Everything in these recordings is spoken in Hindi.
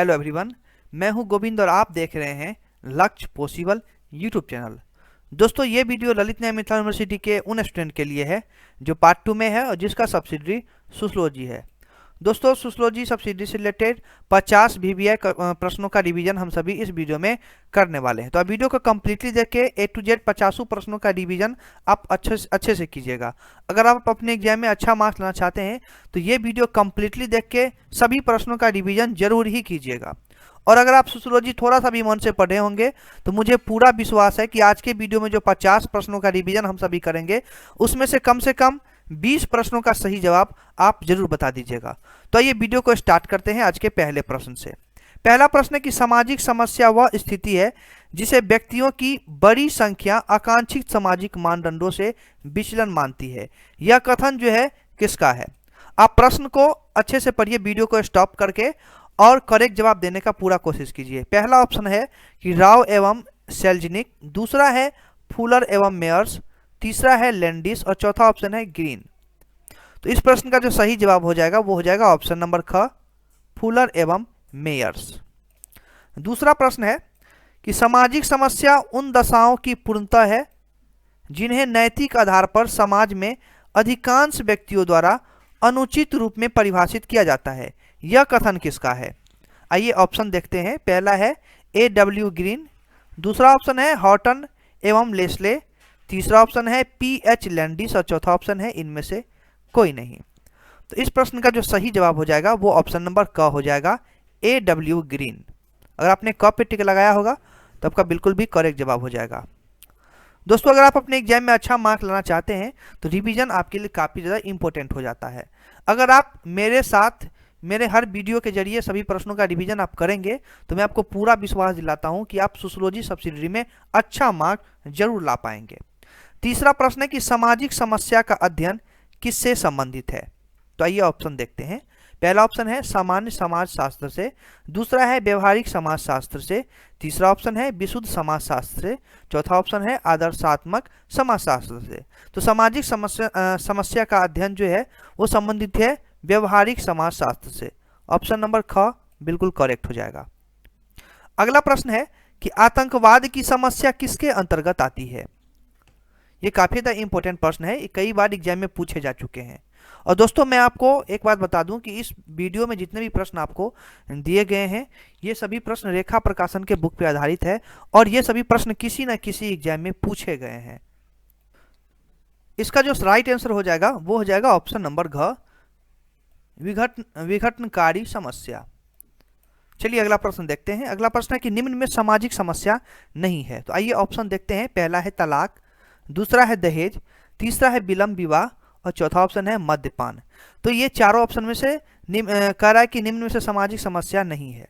हेलो एवरीवन, मैं हूं गोविंद और आप देख रहे हैं लक्ष्य पॉसिबल यूट्यूब चैनल। दोस्तों, ये वीडियो ललित नारायण मिथिला यूनिवर्सिटी के उन स्टूडेंट के लिए है जो पार्ट 2 में है और जिसका सब्सिडरी सोशियोलॉजी है। दोस्तों, सोशियोलॉजी सब्सिडरी से रिलेटेड 50 VBI प्रश्नों का रिवीजन हम सभी इस वीडियो में करने वाले हैं। तो आप वीडियो को कम्प्लीटली देख के A to Z 50 प्रश्नों का रिवीजन आप अच्छे से कीजिएगा। अगर आप अपने एग्जाम में अच्छा मार्क्स लाना चाहते हैं तो ये वीडियो कम्प्लीटली देख के सभी प्रश्नों का रिवीजन जरूर ही कीजिएगा। और अगर आप सोशियोलॉजी थोड़ा सा भी मन से पढ़े होंगे तो मुझे पूरा विश्वास है कि आज के वीडियो में जो 50 प्रश्नों का रिवीजन हम सभी करेंगे उसमें से कम 20 प्रश्नों का सही जवाब आप जरूर बता दीजिएगा। तो आइए वीडियो को स्टार्ट करते हैं आज के पहले प्रश्न से। पहला प्रश्न है कि सामाजिक समस्या वह स्थिति है जिसे व्यक्तियों की बड़ी संख्या आकांक्षित सामाजिक मानदंडों से विचलन मानती है। यह कथन जो है किसका है? आप प्रश्न को अच्छे से पढ़िए, वीडियो को स्टॉप करके और करेक्ट जवाब देने का पूरा कोशिश कीजिए। पहला ऑप्शन है कि राव एवं सेल्जनिक, दूसरा है फुलर एवं मेयर्स, तीसरा है लैंडिस और चौथा ऑप्शन है ग्रीन। तो इस प्रश्न का जो सही जवाब हो जाएगा वो हो जाएगा ऑप्शन नंबर ख, फुलर एवं मेयर्स। दूसरा प्रश्न है कि सामाजिक समस्या उन दशाओं की पूर्णता है जिन्हें नैतिक आधार पर समाज में अधिकांश व्यक्तियों द्वारा अनुचित रूप में परिभाषित किया जाता है। यह कथन किसका है? आइए ऑप्शन देखते हैं। पहला है A.W. ग्रीन, दूसरा ऑप्शन है हॉटन एवं लेस्ले, तीसरा ऑप्शन है P.H. लैंडिस और चौथा ऑप्शन है इनमें से कोई नहीं। तो इस प्रश्न का जो सही जवाब हो जाएगा वो ऑप्शन नंबर क हो जाएगा, A.W. ग्रीन। अगर आपने क पे टिक लगाया होगा तो आपका बिल्कुल भी करेक्ट जवाब हो जाएगा। दोस्तों, अगर आप अपने एग्जाम में अच्छा मार्क लाना चाहते हैं तो रिवीजन आपके लिए काफ़ी ज़्यादा इंपॉर्टेंट हो जाता है। अगर आप मेरे साथ मेरे हर वीडियो के जरिए सभी प्रश्नों का रिवीजन आप करेंगे तो मैं आपको पूरा विश्वास दिलाता हूं कि आप सोशियोलॉजी सब्सिडरी में अच्छा मार्क जरूर ला पाएंगे। तीसरा प्रश्न है कि सामाजिक समस्या का अध्ययन किससे संबंधित है? तो आइए ऑप्शन देखते हैं। पहला ऑप्शन है सामान्य समाज शास्त्र से, दूसरा है व्यवहारिक समाज शास्त्र से, तीसरा ऑप्शन है विशुद्ध समाज शास्त्र से, चौथा ऑप्शन है आदर्शात्मक समाज शास्त्र से। तो सामाजिक समस्या का अध्ययन जो है वो संबंधित है व्यवहारिक समाज शास्त्र से। ऑप्शन नंबर ख बिल्कुल करेक्ट हो जाएगा। अगला प्रश्न है कि आतंकवाद की समस्या किसके अंतर्गत आती है? ये काफी ज्यादा इंपॉर्टेंट प्रश्न है, कई बार एग्जाम में पूछे जा चुके हैं। और दोस्तों, मैं आपको एक बात बता दूं कि इस वीडियो में जितने भी प्रश्न आपको दिए गए हैं ये सभी प्रश्न रेखा प्रकाशन के बुक पे आधारित है और ये सभी प्रश्न किसी न किसी एग्जाम में पूछे गए हैं। इसका जो राइट आंसर हो जाएगा वो हो जाएगा ऑप्शन नंबर घ, विघटनकारी समस्या। चलिए अगला प्रश्न देखते हैं। अगला प्रश्न है कि निम्न में सामाजिक समस्या नहीं है। तो आइए ऑप्शन देखते हैं। पहला है तलाक, दूसरा है दहेज, तीसरा है विलंब विवाह और चौथा ऑप्शन है मद्यपान। तो ये चारों ऑप्शन में से कह रहा है कि निम्न में से सामाजिक समस्या नहीं है।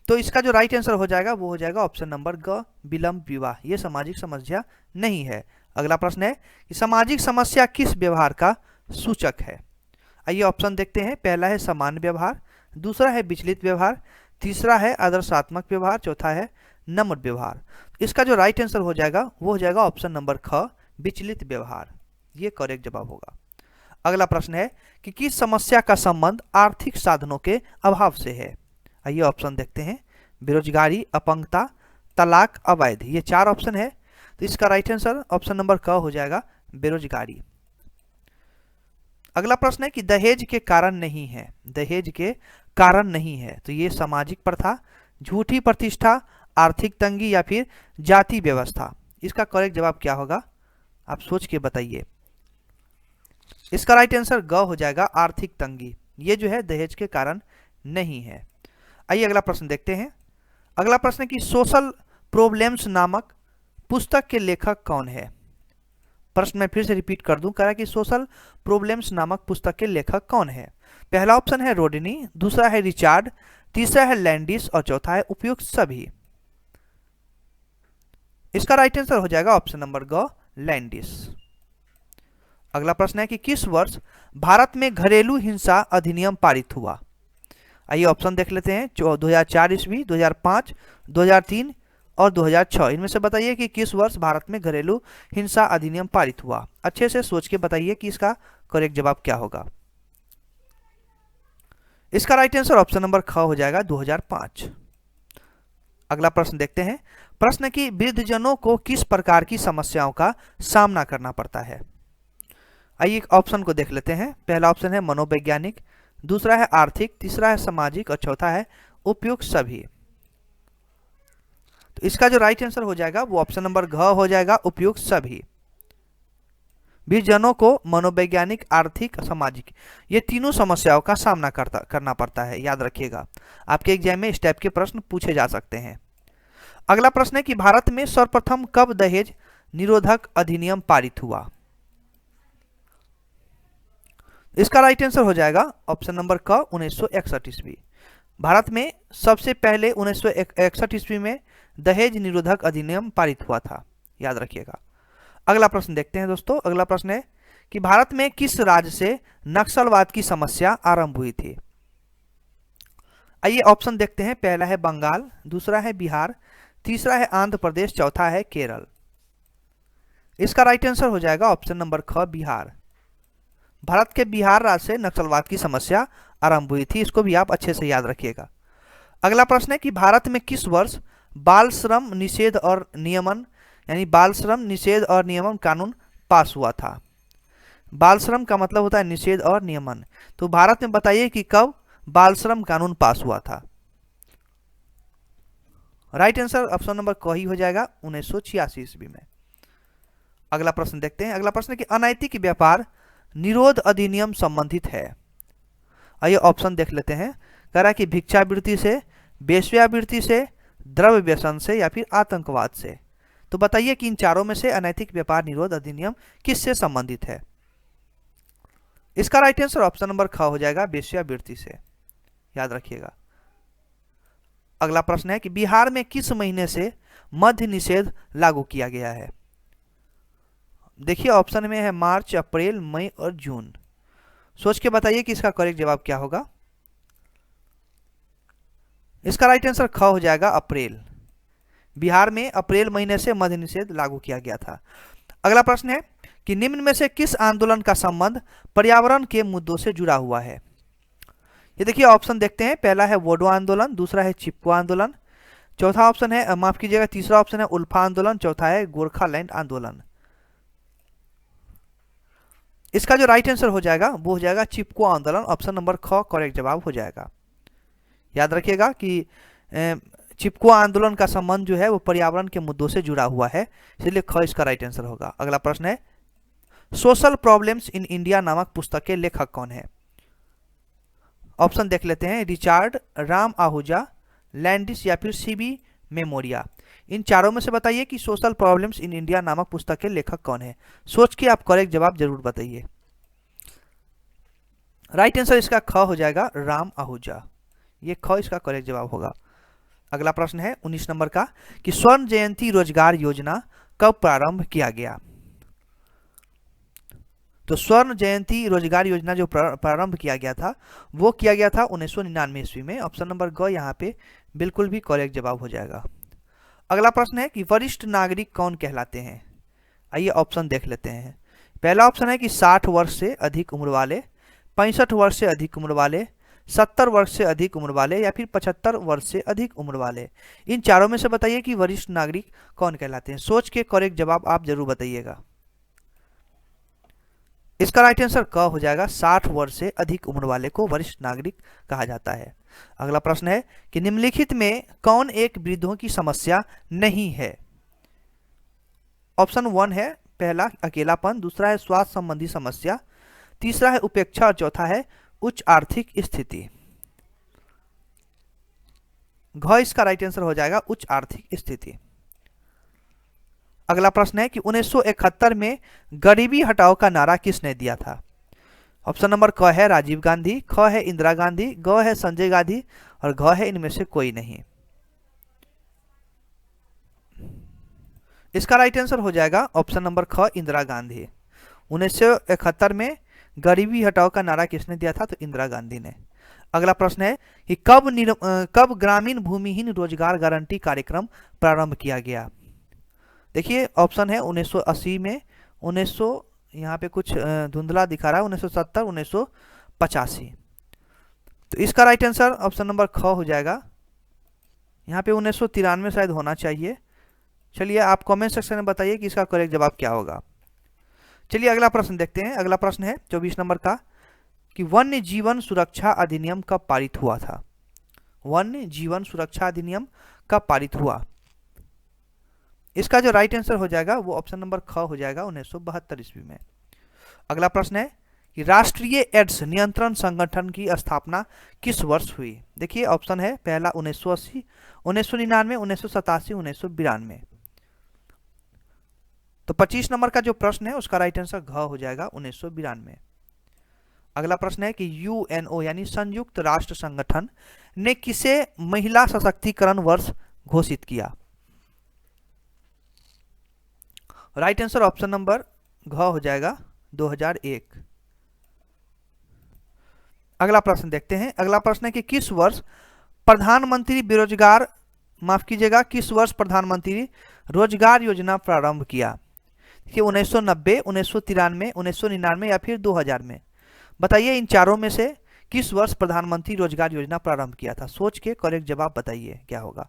तो इसका जो राइट आंसर हो जाएगा वो हो जाएगा ऑप्शन नंबर ग, विलंब विवाह। ये सामाजिक समस्या नहीं है। अगला प्रश्न है कि सामाजिक समस्या किस व्यवहार का सूचक है? आइए ऑप्शन देखते हैं। पहला है सामान्य व्यवहार, दूसरा है विचलित व्यवहार, तीसरा है आदर्शात्मक व्यवहार, चौथा है नम्र व्यवहार। इसका जो राइट आंसर हो जाएगा वो हो जाएगा ऑप्शन नंबर ख, विचलित व्यवहार। ये करेक्ट जवाब होगा। अगला प्रश्न है कि किस समस्या का संबंध आर्थिक साधनों के अभाव से है? आइए ऑप्शन देखते हैं। बेरोजगारी, अपंगता, तलाक, अवैध। ये चार ऑप्शन है। तो इसका राइट आंसर ऑप्शन नंबर क हो जाएगा, बेरोजगारी। अगला प्रश्न है कि दहेज के कारण नहीं है। दहेज के कारण नहीं है तो ये सामाजिक प्रथा, झूठी प्रतिष्ठा, आर्थिक तंगी या फिर जाति व्यवस्था। इसका करेक्ट जवाब क्या होगा आप सोच के बताइए। इसका राइट आंसर ग हो जाएगा, आर्थिक तंगी। ये जो है दहेज के कारण नहीं है। आइए अगला प्रश्न देखते हैं। अगला प्रश्न है कि सोशल प्रॉब्लम्स नामक पुस्तक के लेखक कौन है? प्रश्न मैं फिर से रिपीट कर दूं, कह रहा है कि सोशल प्रॉब्लम्स नामक पुस्तक के लेखक कौन है? पहला ऑप्शन है रोडिनी, दूसरा है रिचार्ड, तीसरा है लैंडिस और चौथा है उपयुक्त सभी। इसका राइट आंसर हो जाएगा ऑप्शन नंबर ग, लैंडिस। अगला प्रश्न है कि किस वर्ष भारत में घरेलू हिंसा अधिनियम पारित हुआ? आइए ऑप्शन देख लेते हैं। 2004 ईस्वी, 2005, 2003 और 2006। इनमें से बताइए कि किस वर्ष भारत में घरेलू हिंसा अधिनियम पारित हुआ। अच्छे से सोच के बताइए कि इसका करेक्ट जवाब क्या होगा। इसका राइट आंसर ऑप्शन नंबर ख हो जाएगा 2005। अगला प्रश्न देखते हैं। प्रश्न कि वृद्धजनों को किस प्रकार की समस्याओं का सामना करना पड़ता है। आइए ऑप्शन को देख लेते हैं। पहला ऑप्शन है मनोवैज्ञानिक, दूसरा है आर्थिक, तीसरा है सामाजिक और चौथा है उपयुक्त सभी। तो इसका जो राइट आंसर हो जाएगा वो ऑप्शन नंबर घ हो जाएगा, उपयुक्त सभी। वृद्धजनों को मनोवैज्ञानिक, आर्थिक, सामाजिक, ये तीनों समस्याओं का सामना करना पड़ता है। याद रखिएगा, आपके एग्जाम में इस टाइप के प्रश्न पूछे जा सकते हैं। अगला प्रश्न है कि भारत में सर्वप्रथम कब दहेज निरोधक अधिनियम पारित हुआ। इसका राइट आंसर हो जाएगा ऑप्शन नंबर क 1961 ईस्वी। भारत में सबसे पहले 1961 ईस्वी में दहेज निरोधक अधिनियम पारित हुआ था। याद रखिएगा। अगला प्रश्न देखते हैं दोस्तों। अगला प्रश्न है कि भारत में किस राज्य से नक्सलवाद की समस्या आरंभ हुई थी। आइए ऑप्शन देखते हैं। पहला है बंगाल, दूसरा है बिहार, तीसरा है आंध्र प्रदेश, चौथा है केरल। इसका राइट आंसर हो जाएगा ऑप्शन नंबर ख बिहार। भारत के बिहार राज्य से नक्सलवाद की समस्या आरंभ हुई थी। इसको भी आप अच्छे से याद रखिएगा। अगला प्रश्न है कि भारत में किस वर्ष बाल श्रम निषेध और नियमन यानी बाल श्रम निषेध और नियमन कानून पास हुआ था। बाल श्रम का मतलब होता है निषेध और नियमन। तो भारत में बताइए कि कब बाल श्रम कानून पास हुआ था। राइट आंसर ऑप्शन नंबर क ही हो जाएगा 1986 ईस्वी में। अगला प्रश्न देखते हैं। अगला प्रश्न है कि अनैतिक व्यापार निरोध अधिनियम संबंधित है। आइए ऑप्शन देख लेते हैं। कह रहा है कि भिक्षावृत्ति से, वेश्यावृत्ति से, द्रव्य व्यसन से या फिर आतंकवाद से। तो बताइए कि इन चारों में से अनैतिक व्यापार निरोध अधिनियम किससे संबंधित है। इसका राइट आंसर ऑप्शन नंबर ख हो जाएगा, वेश्यावृत्ति से। याद रखिएगा। अगला प्रश्न है कि बिहार में किस महीने से मद्य निषेध लागू किया गया है। देखिए ऑप्शन में है मार्च, अप्रैल, मई और जून। सोच के बताइए कि इसका करेक्ट जवाब क्या होगा। इसका राइट आंसर ख हो जाएगा, अप्रैल। बिहार में अप्रैल महीने से मद्य निषेध लागू किया गया था। अगला प्रश्न है कि निम्न में से किस आंदोलन का संबंध पर्यावरण के मुद्दों से जुड़ा हुआ है। ये देखिए ऑप्शन देखते हैं। पहला है बोडो आंदोलन, दूसरा है चिपको आंदोलन, चौथा ऑप्शन है माफ कीजिएगा तीसरा ऑप्शन है उल्फा आंदोलन, चौथा है गोरखालैंड आंदोलन। इसका जो राइट आंसर हो जाएगा वो हो जाएगा चिपको आंदोलन। ऑप्शन नंबर ख करेक्ट जवाब हो जाएगा। याद रखिएगा कि चिपको आंदोलन का संबंध जो है वो पर्यावरण के मुद्दों से जुड़ा हुआ है, इसलिए ख इसका राइट आंसर होगा। अगला प्रश्न है सोशल प्रॉब्लम्स इन इंडिया नामक पुस्तक के लेखक कौन है। ऑप्शन देख लेते हैं। रिचार्ड, राम आहूजा, लैंडिस या फिर सीबी मेमोरिया। इन चारों में से बताइए कि सोशल प्रॉब्लम्स इन इंडिया नामक पुस्तक के लेखक कौन है। सोच के आप करेक्ट जवाब जरूर बताइए। राइट आंसर इसका ख हो जाएगा, राम आहूजा। ये ख इसका करेक्ट जवाब होगा। अगला प्रश्न है 19 नंबर का कि स्वर्ण जयंती रोजगार योजना कब प्रारंभ किया गया। तो स्वर्ण जयंती रोजगार योजना जो प्रारंभ किया गया था वो किया गया था 1999 ईस्वी में। ऑप्शन नंबर ग यहाँ पे बिल्कुल भी करेक्ट जवाब हो जाएगा। अगला प्रश्न है कि वरिष्ठ नागरिक कौन कहलाते हैं। आइए ऑप्शन देख लेते हैं। पहला ऑप्शन है कि 60 वर्ष से अधिक उम्र वाले, 65 वर्ष से अधिक उम्र वाले, 70 वर्ष से अधिक उम्र वाले या फिर 75 वर्ष से अधिक उम्र वाले। इन चारों में से बताइए कि वरिष्ठ नागरिक कौन कहलाते हैं। सोच के करेक्ट जवाब आप जरूर बताइएगा। इसका राइट आंसर क हो जाएगा, 60 वर्ष से अधिक उम्र वाले को वरिष्ठ नागरिक कहा जाता है। अगला प्रश्न है कि निम्नलिखित में कौन एक वृद्धों की समस्या नहीं है। ऑप्शन 1 है पहला अकेलापन, दूसरा है स्वास्थ्य संबंधी समस्या, तीसरा है उपेक्षा और चौथा है उच्च आर्थिक स्थिति। घ इसका राइट आंसर हो जाएगा, उच्च आर्थिक स्थिति। अगला प्रश्न है कि 1971 में गरीबी हटाओ का नारा किसने दिया था। ऑप्शन नंबर क है राजीव गांधी, ख है इंदिरा गांधी, ग है संजय गांधी और घ है इनमें से कोई नहीं। इसका राइट आंसर हो जाएगा ऑप्शन नंबर ख इंदिरा गांधी। 1971 में गरीबी हटाओ का नारा किसने दिया था, तो इंदिरा गांधी ने। अगला प्रश्न है कि कब ग्रामीण भूमिहीन रोजगार गारंटी कार्यक्रम प्रारंभ किया गया। देखिए ऑप्शन है 1980 में, 1900 यहाँ पे कुछ धुंधला दिखा रहा है, 1970, 1985। तो इसका राइट आंसर ऑप्शन नंबर ख हो जाएगा। यहाँ पे 1993 शायद होना चाहिए। चलिए आप कमेंट सेक्शन में बताइए कि इसका करेक्ट जवाब क्या होगा। चलिए अगला प्रश्न देखते हैं। अगला प्रश्न है 24 नंबर का कि वन्य जीवन सुरक्षा अधिनियम कब पारित हुआ था। वन्य जीवन सुरक्षा अधिनियम कब पारित हुआ। इसका जो राइट आंसर हो जाएगा वो ऑप्शन नंबर ख हो जाएगा 1972 ईस्वी में। अगला प्रश्न है कि राष्ट्रीय एड्स नियंत्रण संगठन की स्थापना किस वर्ष हुई। देखिए ऑप्शन है पहला 1980, 1999, 1987, 1992। तो 25 नंबर का जो प्रश्न है उसका राइट आंसर घ हो जाएगा 1992। अगला प्रश्न है कि यूएनओ यानी संयुक्त राष्ट्र संगठन ने किसे महिला सशक्तिकरण वर्ष घोषित किया। राइट आंसर ऑप्शन नंबर घ हो जाएगा 2001। अगला प्रश्न देखते हैं। अगला प्रश्न है कि किस वर्ष प्रधानमंत्री बेरोजगार माफ कीजिएगा किस वर्ष प्रधानमंत्री रोजगार योजना प्रारंभ किया। देखिए 1990, 1993, 1999 या फिर 2000 में। बताइए इन चारों में से किस वर्ष प्रधानमंत्री रोजगार योजना प्रारंभ किया था। सोच के करेक्ट जवाब बताइए क्या होगा।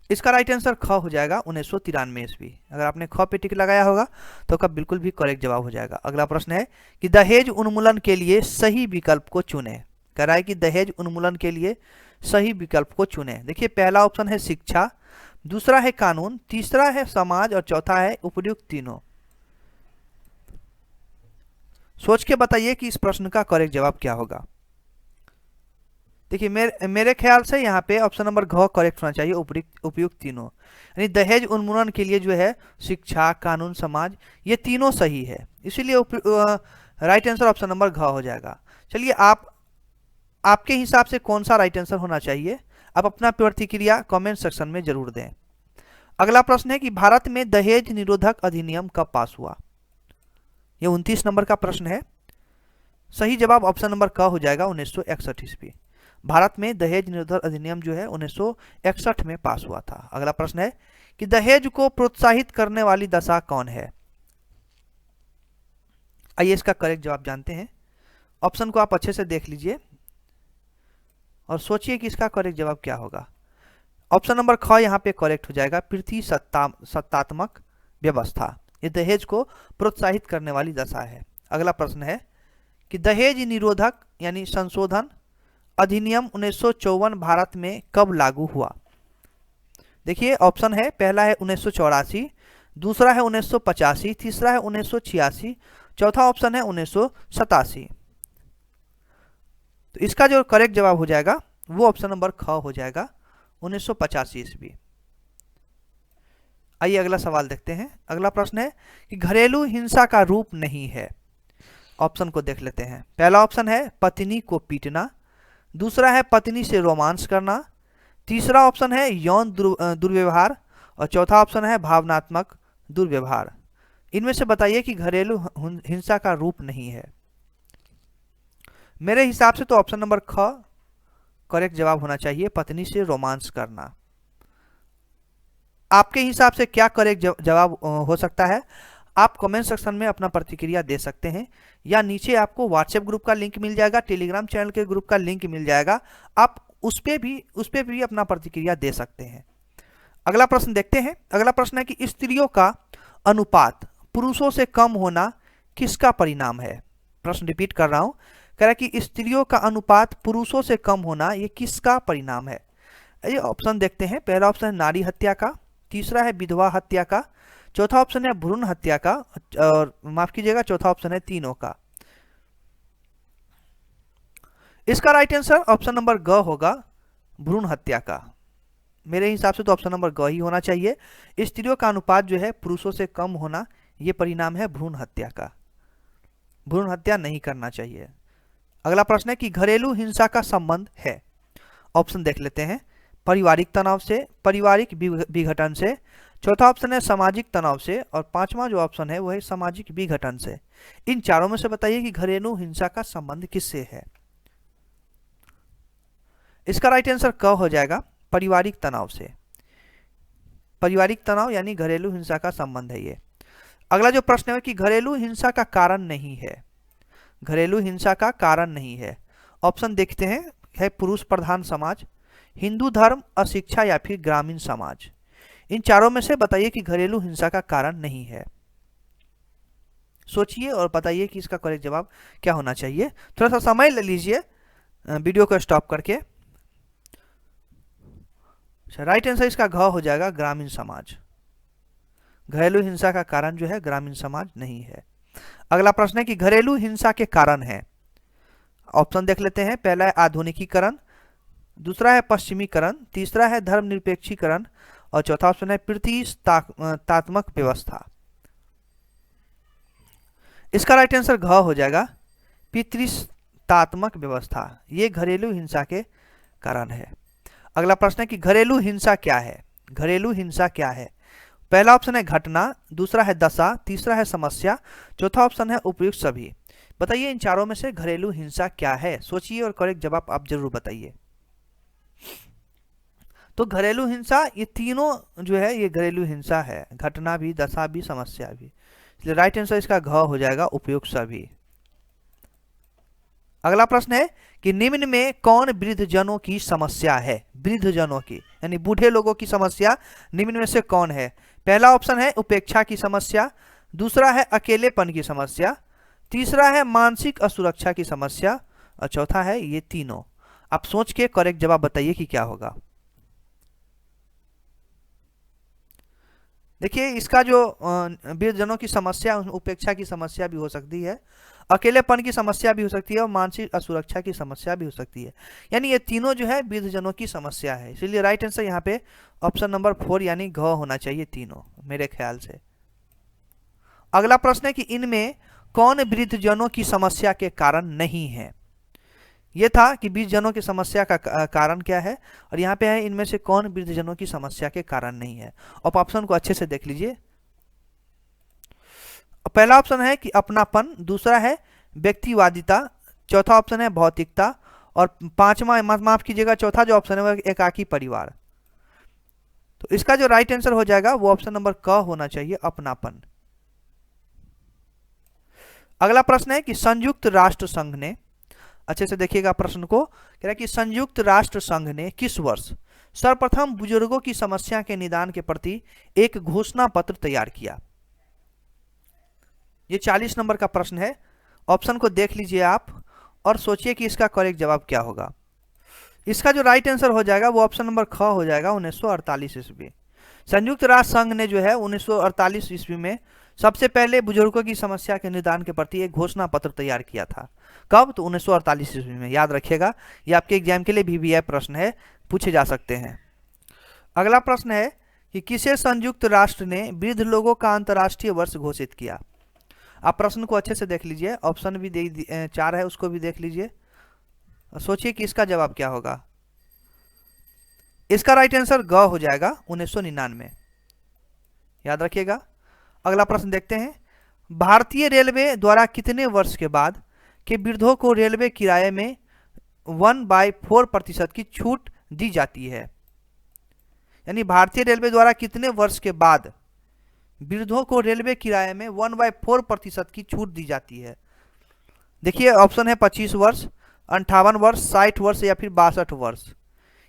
इसका राइट आंसर ख हो जाएगा 1993 ईस्वी। अगर आपने ख पे टिक लगाया होगा तो का बिल्कुल भी करेक्ट जवाब हो जाएगा। अगला प्रश्न है कि दहेज उन्मूलन के लिए सही विकल्प को चुने। कह रहा है कि दहेज उन्मूलन के लिए सही विकल्प को चुने। देखिए पहला ऑप्शन है शिक्षा, दूसरा है कानून, तीसरा है समाज और चौथा है उपयुक्त तीनों। सोच के बताइए कि इस प्रश्न का करेक्ट जवाब क्या होगा। देखिए मेरे ख्याल से यहाँ पे ऑप्शन नंबर घ करेक्ट होना चाहिए, उपयुक्त तीनों। यानी दहेज उन्मूलन के लिए जो है शिक्षा, कानून, समाज ये तीनों सही है, इसीलिए राइट आंसर ऑप्शन नंबर घ हो जाएगा। चलिए आपके हिसाब से कौन सा राइट आंसर होना चाहिए, आप अपना प्रतिक्रिया कमेंट सेक्शन में जरूर दें। अगला प्रश्न है कि भारत में दहेज निरोधक अधिनियम कब पास हुआ। ये 29 नंबर का प्रश्न है। सही जवाब ऑप्शन नंबर क हो जाएगा 1961 ईस्वी। भारत में दहेज निरोधक अधिनियम जो है 1961 में पास हुआ था। अगला प्रश्न है कि दहेज को प्रोत्साहित करने वाली दशा कौन है। आइए इसका करेक्ट जवाब जानते हैं। ऑप्शन को आप अच्छे से देख लीजिए और सोचिए कि इसका करेक्ट जवाब क्या होगा। ऑप्शन नंबर ख यहाँ पे करेक्ट हो जाएगा, पृथ्वी सत्तात्मक व्यवस्था। ये दहेज को प्रोत्साहित करने वाली दशा है। अगला प्रश्न है कि दहेज निरोधक यानी संशोधन अधिनियम 1954 भारत में कब लागू हुआ। देखिए ऑप्शन है पहला है 1984, दूसरा है 1985, तीसरा है 1986, चौथा ऑप्शन है 1987। तो इसका जो करेक्ट जवाब हो जाएगा वो ऑप्शन नंबर ख हो जाएगा 1985 ईस्वी। आइए अगला सवाल देखते हैं। अगला प्रश्न है कि घरेलू हिंसा का रूप नहीं है। ऑप्शन को देख लेते हैं। पहला ऑप्शन है पत्नी को पीटना, दूसरा है पत्नी से रोमांस करना, तीसरा ऑप्शन है यौन दुर्व्यवहार और चौथा ऑप्शन है भावनात्मक दुर्व्यवहार। इनमें से बताइए कि घरेलू हिंसा का रूप नहीं है। मेरे हिसाब से तो ऑप्शन नंबर ख करेक्ट जवाब होना चाहिए, पत्नी से रोमांस करना। आपके हिसाब से क्या करेक्ट जवाब हो सकता है, आप कमेंट सेक्शन में अपना प्रतिक्रिया दे सकते हैं, या नीचे आपको व्हाट्सएप ग्रुप का लिंक मिल जाएगा, टेलीग्राम चैनल के ग्रुप का लिंक मिल जाएगा, आप उस पे भी अपना प्रतिक्रिया दे सकते हैं। अगला प्रश्न देखते हैं। अगला प्रश्न है कि स्त्रियों का अनुपात पुरुषों से कम होना किसका परिणाम है। प्रश्न रिपीट कर रहा हूं, कह रहा है कि स्त्रियों का अनुपात पुरुषों से कम होना ये किसका परिणाम है। ये ऑप्शन देखते हैं। पहला ऑप्शन है नारी हत्या का, तीसरा है विधवा हत्या का, चौथा ऑप्शन है भ्रूण हत्या का और माफ कीजिएगा चौथा ऑप्शन है तीनों का। इसका राइट आंसर ऑप्शन नंबर ग होगा, भ्रूण हत्या का। मेरे हिसाब से तो ऑप्शन नंबर ग ही होना चाहिए। स्त्रियों का अनुपात जो है पुरुषों से कम होना ये परिणाम है भ्रूण हत्या का। भ्रूण हत्या नहीं करना चाहिए। अगला प्रश्न है कि घरेलू हिंसा का संबंध है। ऑप्शन देख लेते हैं। पारिवारिक तनाव से, पारिवारिक विघटन से, चौथा ऑप्शन है सामाजिक तनाव से और पांचवा जो ऑप्शन है वो है सामाजिक विघटन से। इन चारों में से बताइए कि घरेलू हिंसा का संबंध किससे है। इसका राइट आंसर क हो जाएगा, पारिवारिक तनाव से। पारिवारिक तनाव यानी घरेलू हिंसा का संबंध है ये। अगला जो प्रश्न है कि घरेलू हिंसा का कारण नहीं है। घरेलू हिंसा का कारण नहीं है? ऑप्शन देखते हैं, है पुरुष प्रधान समाज, हिंदू धर्म, अशिक्षा या फिर ग्रामीण समाज। इन चारों में से बताइए कि घरेलू हिंसा का कारण नहीं है। सोचिए और बताइए कि इसका करेक्ट जवाब क्या होना चाहिए। थोड़ा सा समय ले लीजिए वीडियो को स्टॉप करके। राइट आंसर इसका घ हो जाएगा ग्रामीण समाज। घरेलू हिंसा का कारण जो है ग्रामीण समाज नहीं है। अगला प्रश्न है कि घरेलू हिंसा के कारण है। ऑप्शन देख लेते हैं। पहला है आधुनिकीकरण, दूसरा है पश्चिमीकरण, तीसरा है धर्मनिरपेक्षीकरण और चौथा ऑप्शन है प्रतिष्ठात्मक व्यवस्था। इसका राइट आंसर घ हो जाएगा पितृसत्तात्मक व्यवस्था। ये घरेलू हिंसा के कारण है। अगला प्रश्न है कि घरेलू हिंसा क्या है? घरेलू हिंसा क्या है? पहला ऑप्शन है घटना, दूसरा है दशा, तीसरा है समस्या, चौथा ऑप्शन है उपयुक्त सभी। बताइए इन चारों में से घरेलू हिंसा क्या है। सोचिए और करेक्ट जवाब आप जरूर बताइए। तो घरेलू हिंसा ये तीनों जो है ये घरेलू हिंसा है, घटना भी, दशा भी, समस्या भी। इसलिए राइट आंसर इसका घ हो जाएगा उपयुक्त सभी। अगला प्रश्न है कि निम्न में कौन वृद्धजनों की समस्या है? वृद्धजनों की यानी बूढ़े लोगों की समस्या निम्न में से कौन है? पहला ऑप्शन है उपेक्षा की समस्या, दूसरा है अकेलेपन की समस्या, तीसरा है मानसिक असुरक्षा की समस्या और चौथा है ये तीनों। आप सोच के करेक्ट जवाब बताइए कि क्या होगा। देखिए इसका जो वृद्धजनों की समस्या, उपेक्षा की समस्या भी हो सकती है, अकेलेपन की समस्या भी हो सकती है और मानसिक असुरक्षा की समस्या भी हो सकती है। यानी ये तीनों जो है वृद्धजनों की समस्या है। इसलिए राइट आंसर यहाँ पे ऑप्शन नंबर 4 यानी घ होना चाहिए तीनों मेरे ख्याल से। अगला प्रश्न है कि इनमें कौन वृद्धजनों की समस्या के कारण नहीं है? यह था कि वृद्धजनों की समस्या का कारण क्या है और यहाँ पे है इनमें से कौन वृद्धजनों की समस्या के कारण नहीं है। आप ऑप्शन को अच्छे से देख लीजिए। पहला ऑप्शन है कि अपनापन, दूसरा है व्यक्तिवादिता, चौथा ऑप्शन है भौतिकता और पांचवा, माफ कीजिएगा, चौथा जो ऑप्शन है वो एकाकी परिवार। तो इसका जो राइट आंसर हो जाएगा वो ऑप्शन नंबर क होना चाहिए, अपनापन। अगला प्रश्न है कि संयुक्त राष्ट्र संघ ने, अच्छे से देखिएगा प्रश्न को, कह रहा है कि संयुक्त राष्ट्र संघ ने किस वर्ष सर्वप्रथम बुजुर्गों की समस्या के निदान के प्रति एक घोषणा पत्र तैयार किया? ये 40 नंबर का प्रश्न है। ऑप्शन को देख लीजिए आप और सोचिए कि इसका करेक्ट जवाब क्या होगा। इसका जो राइट आंसर हो जाएगा वो ऑप्शन नंबर ख हो जाएगा, 1948 ईस्वी। संयुक्त राष्ट्र संघ ने जो है 1948 ईस्वी में सबसे पहले बुजुर्गों की समस्या के निदान के प्रति एक घोषणा पत्र तैयार किया था। कब? तो 1948 ईस्वी में। याद रखिएगा, ये आपके एग्जाम के लिए VVI प्रश्न है, पूछे जा सकते हैं। अगला प्रश्न है कि किसे संयुक्त राष्ट्र ने वृद्ध लोगों का अंतर्राष्ट्रीय वर्ष घोषित किया? आप प्रश्न को अच्छे से देख लीजिए, ऑप्शन भी 4 है उसको भी देख लीजिए, सोचिए कि इसका जवाब क्या होगा। इसका राइट आंसर ग हो जाएगा, 1999। याद रखिएगा। अगला प्रश्न देखते हैं। भारतीय रेलवे द्वारा कितने वर्ष के बाद के वृद्धों को रेलवे किराए में 1/4% की छूट दी जाती है? यानी भारतीय रेलवे द्वारा कितने वर्ष के बाद वृद्धों को रेलवे किराए में 1/4% की छूट दी जाती है? देखिए ऑप्शन है 25 वर्ष, 58 वर्ष, 60 वर्ष या फिर 62 वर्ष।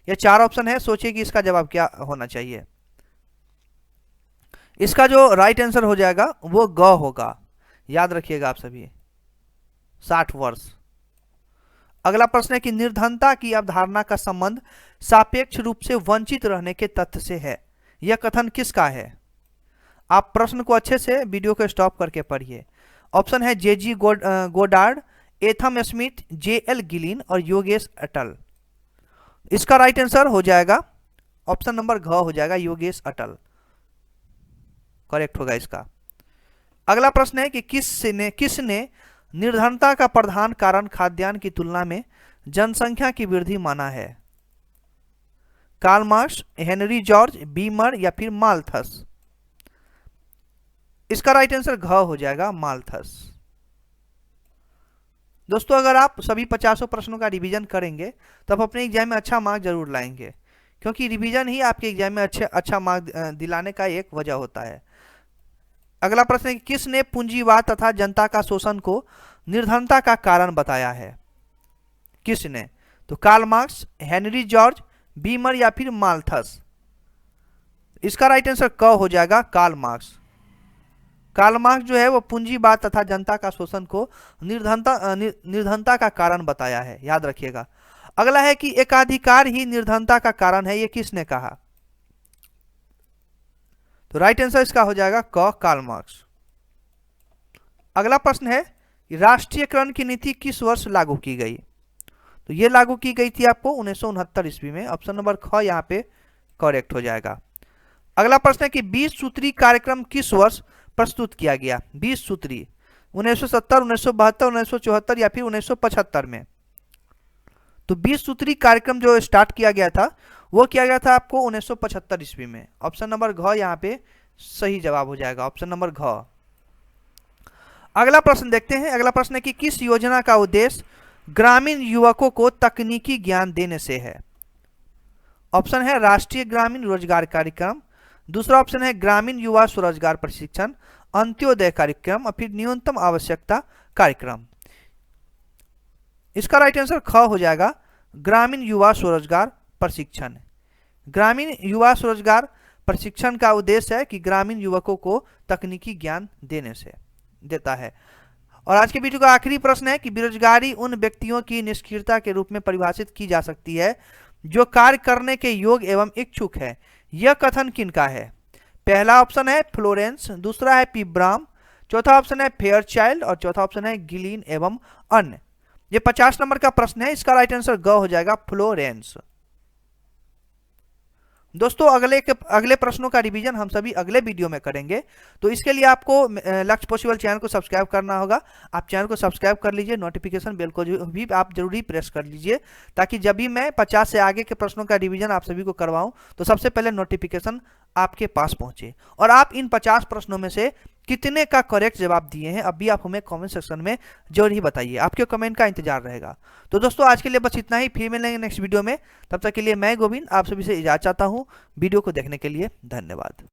ये 4 ऑप्शन है, सोचिए कि इसका जवाब क्या होना चाहिए। इसका जो राइट आंसर हो जाएगा वो ग होगा। याद रखिएगा आप सभी, 60 वर्ष। अगला प्रश्न है कि निर्धनता की अवधारणा का संबंध सापेक्ष रूप से वंचित रहने के तथ्य से है। यह कथन किसका है? आप प्रश्न को अच्छे से वीडियो को स्टॉप करके पढ़िए। ऑप्शन है JG Goddard, एथम Smith, JL Gillin और योगेश अटल। इसका राइट आंसर हो जाएगा ऑप्शन नंबर घ हो जाएगा, योगेश अटल करेक्ट होगा इसका। अगला प्रश्न है कि किसने निर्धनता का प्रधान कारण खाद्यान्न की तुलना में जनसंख्या की वृद्धि माना है? Karl Marx, Henry George, Beamer या फिर माल्थस। इसका राइट आंसर घ हो जाएगा, माल्थस। दोस्तों अगर आप सभी 50 प्रश्नों का रिवीजन करेंगे तो आप अपने एग्जाम में अच्छा मार्क जरूर लाएंगे, क्योंकि रिवीजन ही आपके एग्जाम में अच्छा मार्क दिलाने का एक वजह होता है। अगला प्रश्न है कि किसने पूंजीवाद तथा जनता का शोषण को निर्धनता का कारण बताया है? किसने? तो Karl Marx, Henry George, Beamer या फिर माल्थस। इसका राइट आंसर क हो जाएगा, कार्ल मार्क्स। कार्ल मार्क्स जो है वो पूंजीवाद तथा जनता का शोषण को निर्धनता का कारण बताया है, याद रखिएगा। अगला है कि एकाधिकार ही निर्धनता का कारण है, ये किसने कहा? तो राइट आंसर इसका हो जाएगा क, कार्ल मार्क्स। अगला प्रश्न है कि राष्ट्रीयकरण की नीति किस वर्ष लागू की गई? तो ये लागू की गई थी आपको 1969 ईस्वी में। ऑप्शन नंबर ख यहाँ पे करेक्ट हो जाएगा। अगला प्रश्न है कि 20 सूत्री कार्यक्रम किस वर्ष प्रस्तुत किया गया? 20 सूत्री 1970, 1972, 1974 या फिर 1975 में। तो 20 सूत्री कार्यक्रम जो स्टार्ट किया गया था वो किया गया था आपको 1975 ईस्वी में। ऑप्शन नंबर घ यहाँ पे सही जवाब हो जाएगा, ऑप्शन नंबर घ। अगला प्रश्न देखते हैं। अगला प्रश्न है कि किस योजना का उद्देश्य ग्रामीण युवकों को तकनीकी ज्ञान देने से है? ऑप्शन है राष्ट्रीय ग्रामीण रोजगार कार्यक्रम, दूसरा ऑप्शन है ग्रामीण युवा स्वरोजगार प्रशिक्षण, अंत्योदय कार्यक्रम और फिर न्यूनतम आवश्यकता कार्यक्रम। इसका राइट आंसर ख हो जाएगा, ग्रामीण युवा स्वरोजगार प्रशिक्षण। ग्रामीण युवा स्वरोजगार प्रशिक्षण का उद्देश्य है कि ग्रामीण युवकों को तकनीकी ज्ञान देता है। और आज के वीडियो का आखिरी प्रश्न है कि बेरोजगारी उन व्यक्तियों की निष्क्रियता के रूप में परिभाषित की जा सकती है जो कार्य करने के योग्य एवं इच्छुक है। यह कथन किनका है? पहला ऑप्शन है फ्लोरेंस, दूसरा है पीब्राम, चौथा ऑप्शन है फेयरचाइल्ड और चौथा ऑप्शन है गिलीन एवं अन्य। ये 50 नंबर का प्रश्न है, इसका राइट आंसर ग हो जाएगा, फ्लोरेंस। दोस्तों अगले प्रश्नों का रिवीजन हम सभी अगले वीडियो में करेंगे, तो इसके लिए आपको लक्ष्य पॉसिबल चैनल को सब्सक्राइब करना होगा। आप चैनल को सब्सक्राइब कर लीजिए, नोटिफिकेशन बेल को भी आप जरूरी प्रेस कर लीजिए, ताकि जब भी मैं 50 से आगे के प्रश्नों का रिवीजन आप सभी को करवाऊं तो सबसे पहले नोटिफिकेशन आपके पास पहुंचे। और आप इन 50 प्रश्नों में से कितने का करेक्ट जवाब दिए हैं अभी आप हमें कमेंट सेक्शन में जरूर ही बताइए, आपके कमेंट का इंतजार रहेगा। तो दोस्तों आज के लिए बस इतना ही, फिर मिलेंगे नेक्स्ट वीडियो में। तब तक के लिए मैं गोविंद आप सभी से इजाजत चाहता हूं। वीडियो को देखने के लिए धन्यवाद।